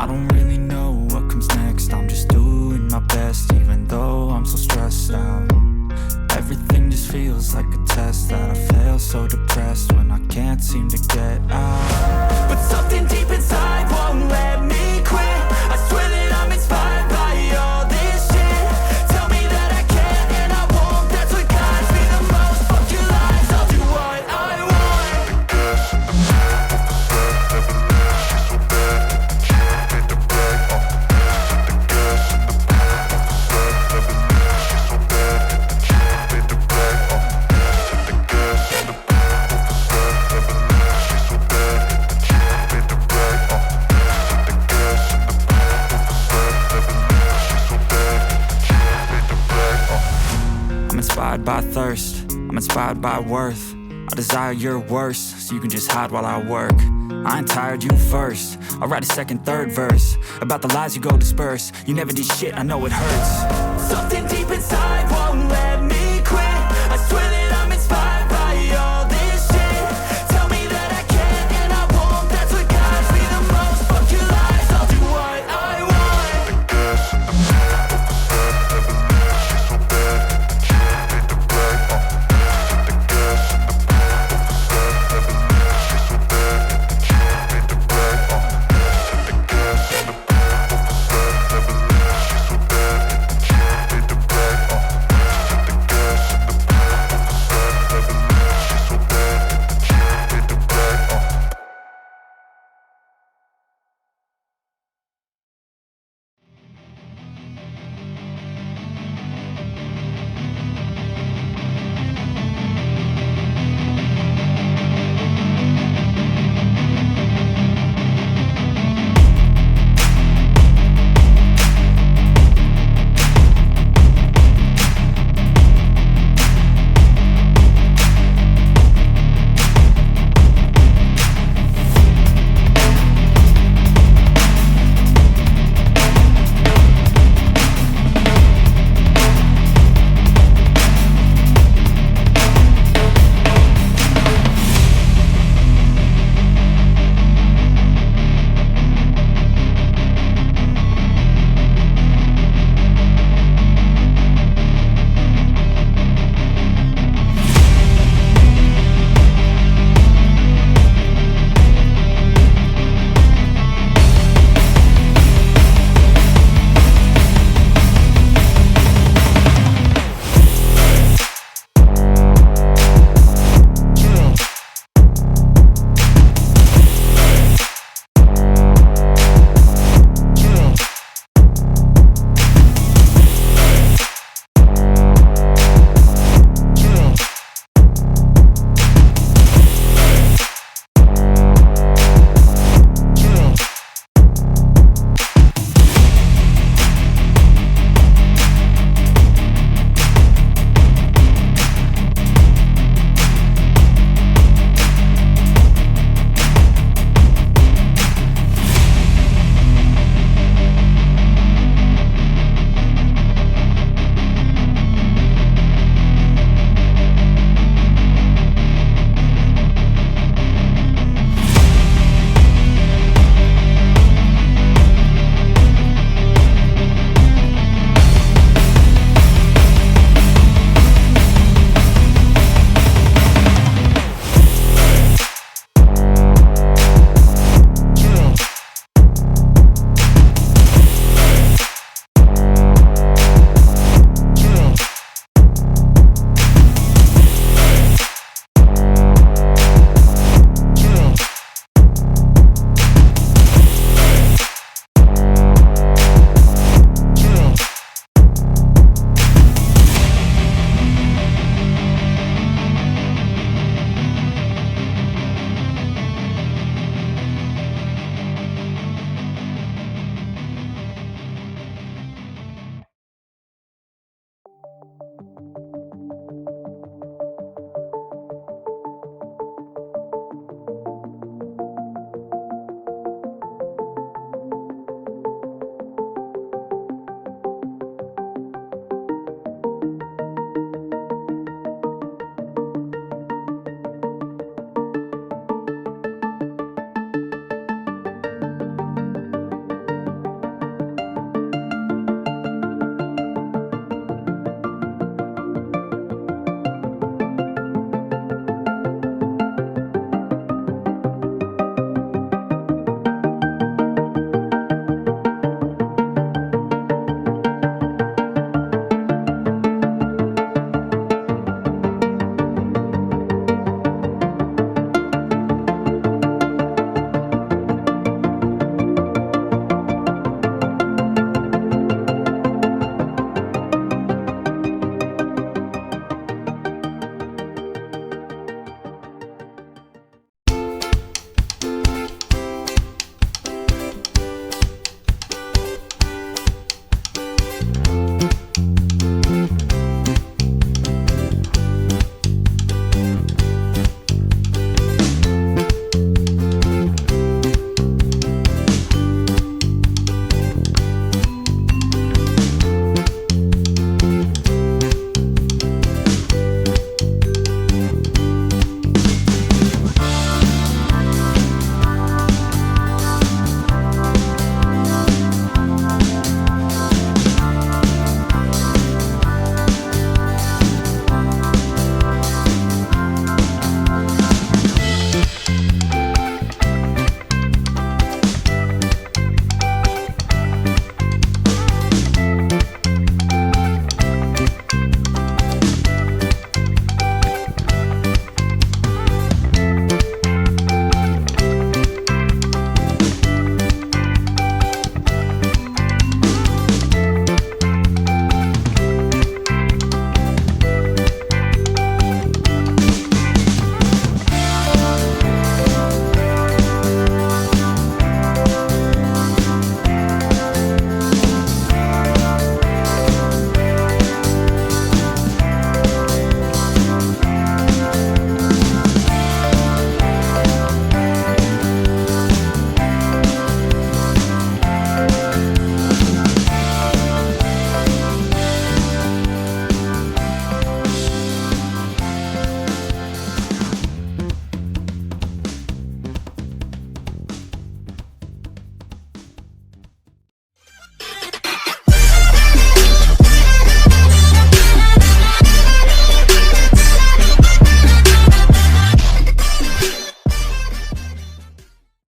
don't really know what comes next. I'm just doing my best, even though I'm so stressed out. Everything just feels like a test that I fail, so depressed when I can't seem to get out. But something deep inside won't let me quit. I swear that I'm inspired by all this shit. Tell me that I can and I won't. That's what guides me the most. Fuck your lies, I'll do what I want. I'm inspired by thirst, I'm inspired by worth. I desire your worst, so you can just hide while I work. I ain't tired, you first. I'll write a second, third verse about the lies you go disperse. You never did shit, I know it hurts. Something deep inside won't let